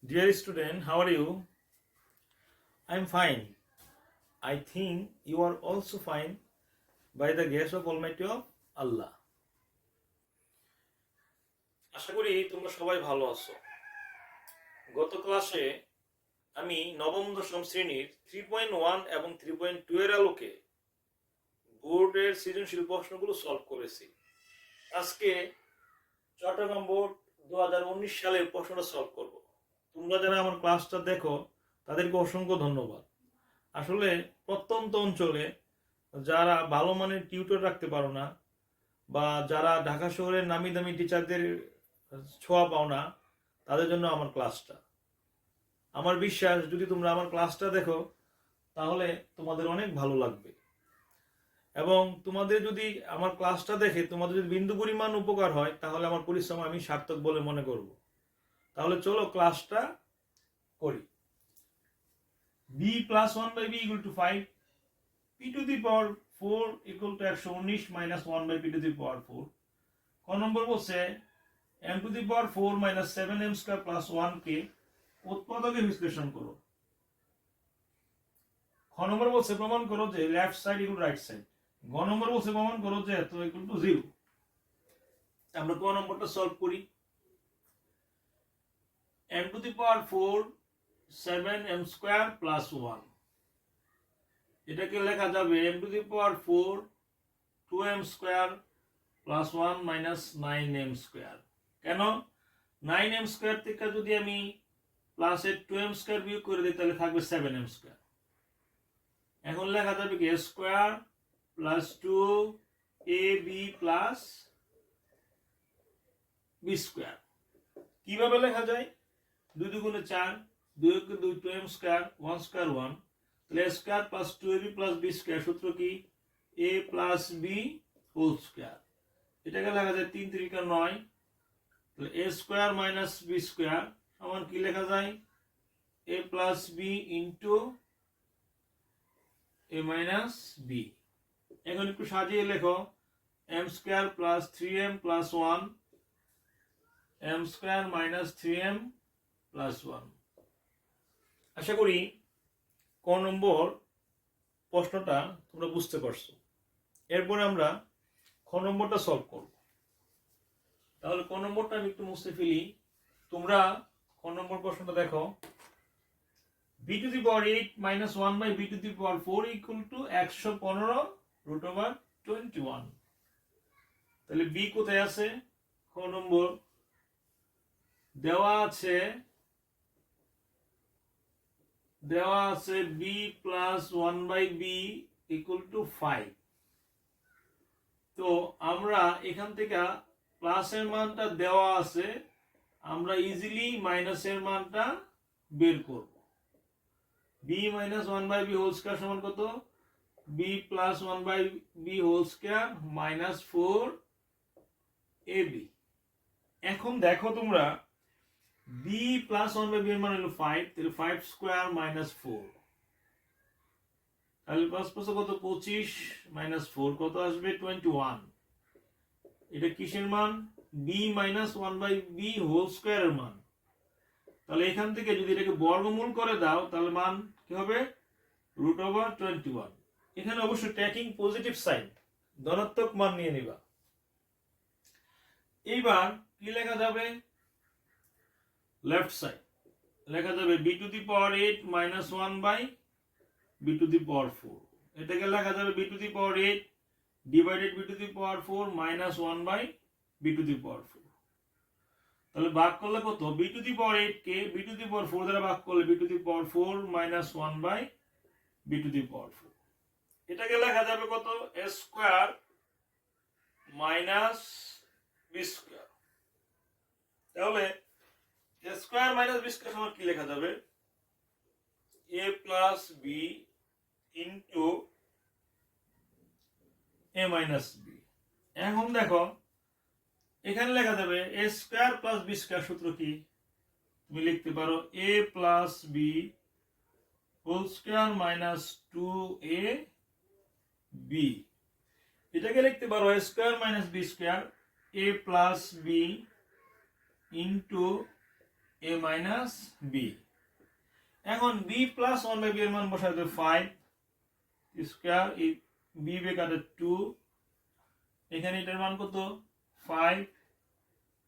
Dear student, how are you? I'm fine. I think you are also fine by the grace of Almighty of Allah. আশা করি তোমরা সবাই ভালো আছো। গত ক্লাসে আমি নবম দশম শ্রেণীর 3.1 এবং 3.2 এর আলোকে বোর্ডের সৃজনশীল প্রশ্নগুলো সলভ করেছি। আজকে চট্টগ্রাম বোর্ড 2019 সালের প্রশ্নটা সলভ করব। তোমরা যারা আমার ক্লাসটা দেখো তাদেরকে অসংখ্য ধন্যবাদ। আসলে প্রত্যন্ত অঞ্চলে যারা ভালো মানের টিউটর রাখতে পারো না বা যারা ঢাকা শহরের নামি দামি টিচারদের ছোঁয়া পাও না, তাদের জন্য আমার ক্লাসটা। আমার বিশ্বাস যদি তোমরা আমার ক্লাসটা দেখো তাহলে তোমাদের অনেক ভালো লাগবে, এবং তোমাদের যদি আমার ক্লাসটা দেখে তোমাদের যদি বিন্দু পরিমাণ উপকার হয় তাহলে আমার পরিশ্রম আমি সার্থক বলে মনে করব। তাহলে চলো ক্লাসটা করি। b plus 1 by b equal to 5, p to the power 4 equal to 119 minus 1 by p to the power 4। ক নম্বর বলছে m to the power 4 minus 7m square plus 1 কে উৎপাদকে বিশ্লেষণ করো। খ নম্বর বলছে প্রমাণ করো যে left side equal right side. গ নম্বর বলছে প্রমাণ করো যে এত ইকুয়াল টু 0। আমরা ক নম্বরটা সলভ করি। m to the power 4 7m square plus 1, এটাকে লেখা যাবে m to the power 4 2m square plus 1 minus 9m square। কেন 9m square থেকে যদি আমি প্লাসের 2m square বিয়োগ করে দিই তাহলে থাকবে 7m square। এখন লেখা যাবে কি square plus 2ab plus b square. কিভাবে লেখা যায়? 2 দুগুণে 4, 2 কে 2 2m স্কয়ার 1 স্কয়ার 1, তাহলে square plus 2ab plus b square সূত্র কি a plus b whole square. এটাকে লেখা যায় 3 3 9, তাহলে a square minus b square সমান কি লেখা যায় a plus b into a minus b। এখন একটু সাজিয়ে লেখো m square plus 3m plus 1 m square minus 3m plus 1। আশা করি ক নম্বর প্রশ্নটা তোমরা বুঝতে পারছো। এরপরে আমরা খ নম্বরটা সলভ করব। তাহলে ক নম্বরটা আমি একটু মুছে ফেলি। তোমরা ক নম্বর প্রশ্নটা দেখো। b to the power 8 minus 1 by b to the power 4 equal to 115 root over 21। তাহলে b কোথায় আছে? খ নম্বর দেওয়া আছে b plus 1 by b equal to 5। তো আমরা এখান থেকে প্লাসের মানটা দেওয়া আছে, আমরা ইজিলি মাইনাসের মানটা বের করব। b minus 1 by b whole square সমান কত? b plus 1 by b whole square minus 4ab। এখন দেখো তোমরা b plus 1 by b এর মান হলো 5, তাহলে 5 স্কয়ার minus 4, তাহলে 5 5 কত 25 minus 4 কত আসবে 21। এটা কিসের মান? b minus 1 by b whole স্কয়ারের মান। তাহলে এখান থেকে যদি এটাকে বর্গমূল করে দাও তাহলে মান কি হবে? Root over 21। এখানে অবশ্যই ট্যাকিং পজিটিভ সাইন, ধনাত্মক মান নিয়ে নিবা। এইবার কি লেখা যাবে? লেফট সাইড লেখা যাবে b to the power 8 minus 1 by b to the power 4। এটাকে লেখা যাবে b to the power 8 divided b to the power 4 minus 1 by b to the power 4। তাহলে ভাগ করলে কত? b টু দি পাওয়ার 8 কে b টু দি পাওয়ার 4 দ্বারা ভাগ করলে b to the power 4 minus 1 by b to the power 4। এটাকে লেখা যাবে কত? a square minus b square. তাহলে a square minus b square সমান কি লেখা যাবে? a plus b into a minus b। এখন দেখো এখানে লেখা যাবে a square plus b square সূত্র কি? তুমি লিখতে পারো a plus b whole square minus 2ab। এটাকে লিখতে পারো a square minus b square a plus b into a minus b. এখন b plus one by b এর মান বসাই দেবে 5 স্কোয়ার, এই বি বে কাটে 2, এখানে এটার মান কত 5,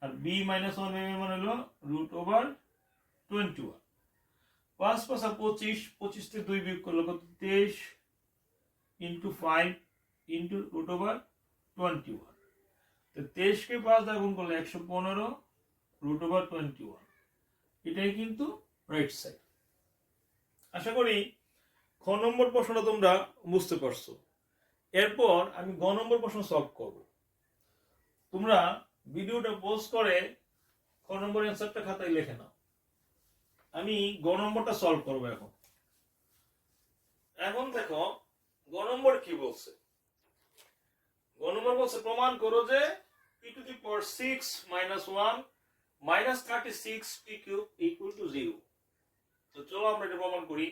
আর b minus one by b এর মান হলো √21। 5 5 25, 25 থেকে 2 বিয়োগ করলে কত 23 ইন্টু 5 ইন্টু √21। তো 23 কে 5 দ্বারা গুণ করলে 115 √21। এটাই কিন্তু রাইট সাইড। আশা করি খ নম্বর প্রশ্নটা তোমরা বুঝতে পারছো। এরপর আমি গ নম্বর প্রশ্ন সলভ করব। তোমরা ভিডিওটা পজ করে খ নম্বর অ্যান্সারটা খাতায় লিখে নাও। আমি গ নম্বরটা সলভ করব এখন। এখন দেখো গ নম্বর কি বলছে। গ নম্বর বলছে প্রমাণ করো যে p⁶ - 1 - 36 p³ = 0। তো চলো আমরা এটা প্রমাণ করি।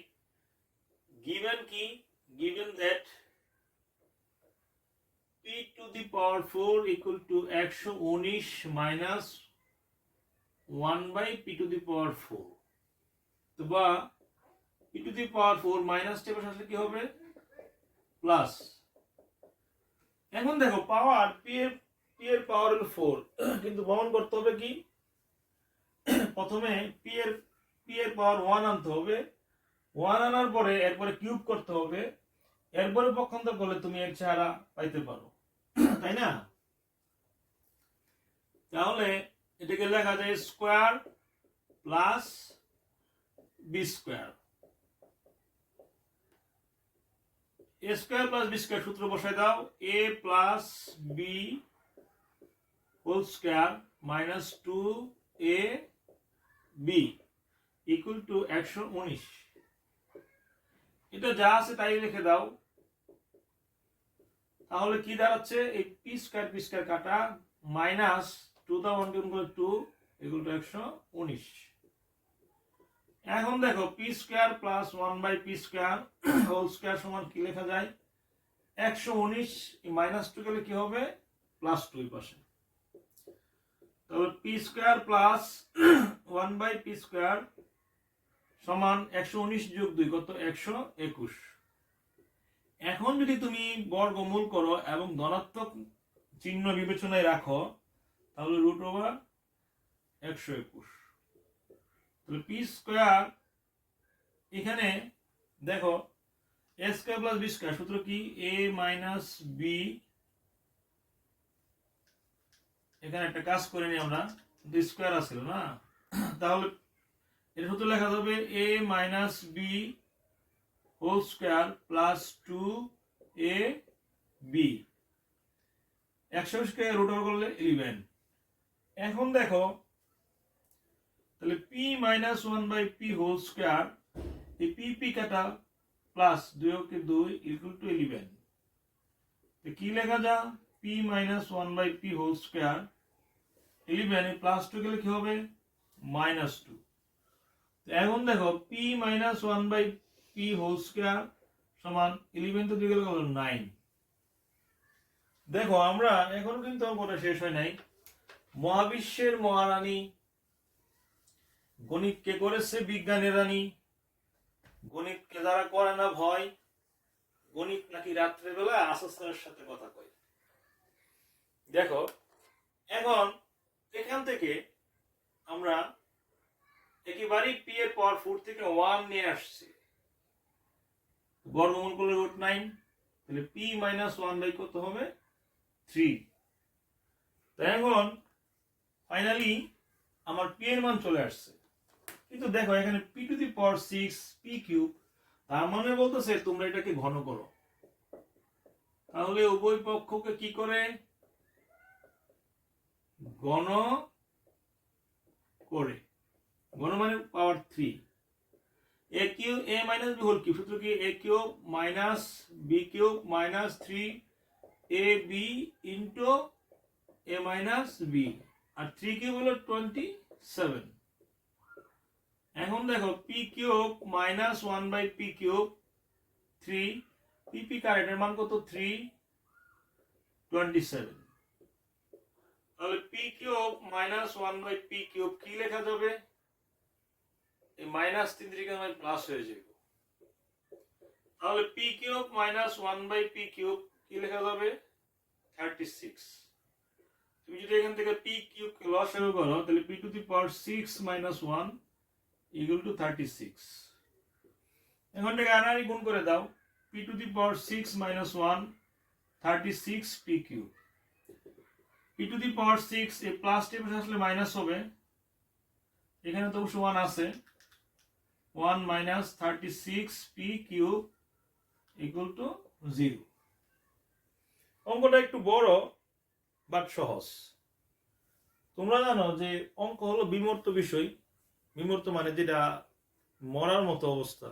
given কি, given that p⁴ = 119 minus 1 by p⁴। তো বা p⁴ মাইনাস টেপ আসলে কি হবে প্লাস। এখন দেখো পাওয়ার p এর পাওয়ার হলো 4, কিন্তু প্রমাণ করতে হবে কি প্রথমে p এর পাওয়ার 1 আনতে হবে, 1 আনার পরে এরপরে কিউব করতে হবে, এরপরে পক্ষান্তর করলে তুমি এর চেহারা পাইতে পারো, তাই না? তাহলে এটাকে লেখা যায় square plus B square. A square plus B square সূত্র বসায় দাও, a plus B whole square minus 2ab = 119। এটা যা আছে তাই লিখে দাও। তাহলে কি দাঁড়াচ্ছে, এই পি স্কয়ার কাটা মাইনাস 2 দা 1 গুণ করে 2 = 119। এখন দেখো P square plus 1 by P square whole square সমান কি লেখা যায় 119, মাইনাস 2 গেলে কি হবে প্লাস 2 এর পাশে। তাহলে P square plus 1 by P square সমান 119 যোগ 2 কত 121। এখন যদি তুমি বর্গমূল করো এবং ধনাত্মক চিহ্ন বিবেচনায় রাখো তাহলে √121। তাহলে পি স্কয়ার এখানে দেখো a square plus B square সূত্র কি a মাইনাস বি। এখানে একটা কাজ করে নি আমরা, স্কয়ার আছিল না, তাহলে এর সূত্র লেখা যাবে a minus B whole square plus 2ab। 120 কে রুট ওভার করলে 11। এখন দেখো তাহলে p minus 1 by p whole square, এই p কাটা প্লাস 2 কে 2 = 11। তো কি লেখা যা p minus 1 by p whole square 11 এ প্লাস 2 গেলে কি হবে মাইনাস 2। তো এখন দেখো p minus 1 by p whole square সমান 11 তো 2 গেলে হলো 9। দেখো আমরা এখন কিন্তু অঙ্কটা শেষ হয় নাই। মহাবিশ্বের মহারানী গণিতকে করেছে বিজ্ঞানের রানী, গণিতকে যারা করে না ভয়, গণিত নাকি রাত্রেবেলা আসস্তারের সাথে কথা কয়। দেখো এখন এখান থেকে আমরা একেবারেই p এর পাওয়ার 4 থেকে 1 নিয়ে আসছি, বর্গমূল করলে √9, তাহলে p মাইনাস 1 বাই কত হবে 3। তো এখন ফাইনালি আমার p এর মান চলে আসছে, কিন্তু দেখো এখানে p⁶ p³, তার মানে বলতেছে তোমরা এটাকে ঘন করো। তাহলে উভয় পক্ষকে কি করে ঘন করে, ঘন মানে power 3। a cube a minus B whole cube সূত্র কি a cube minus B cube minus 3ab into a minus B, আর 3 কিউব হলো 27। এখন দেখো p cube minus 1 by p cube 3, p কারেন্টের মান কত 327। তাহলে p cube minus 1 by p cube কি লেখা যাবে এই -3 থেকে আমার প্লাস হয়ে যাবে। তাহলে P cube minus 1/p cube কি লেখা যাবে 36। তুমি যদি এখান থেকে পি কিউব কে লসাগু করো তাহলে p to the power 6 minus 1 equal to 36। এখন থেকে আনারি গুণ করে দাও, p to the power 6 minus 1 36 p cube. p to the power 6 এই প্লাস টি আসলে মাইনাস হবে, এখানে তো অবশ্য 1 আছে, 1 minus 36 p cube equal to 0। অঙ্কটা একটু বড় বাট সহজ। তোমরা জানো যে অঙ্ক হলো বিমূর্ত বিষয়। বিমূর্ত মানে যেটা মরার মতো অবস্থা,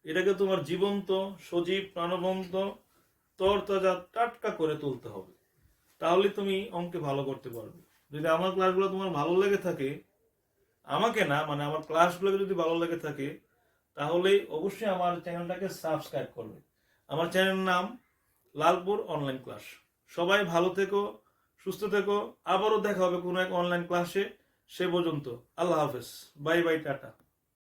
এটাকে তোমার জীবন্ত, সজীব, প্রাণবন্ত, তরতাজা, টাটকা করে তুলতে হবে, তাহলে তুমি অঙ্কে ভালো করতে পারবে। যদি আমার ক্লাসগুলো তোমার ভালো লেগে থাকে, আমাকে না মানে আমার ক্লাসগুলো যদি ভালো লেগে থাকে, তাহলে অবশ্যই আমার চ্যানেলটাকে সাবস্ক্রাইব করবে। আমার চ্যানেলের নাম লালপুর অনলাইন ক্লাস। সবাই ভালো থেকো, সুস্থ থেকো। আবারও দেখা হবে কোনো এক অনলাইন ক্লাসে। সে পর্যন্ত আল্লাহ হাফেজ, বাই বাই, টাটা।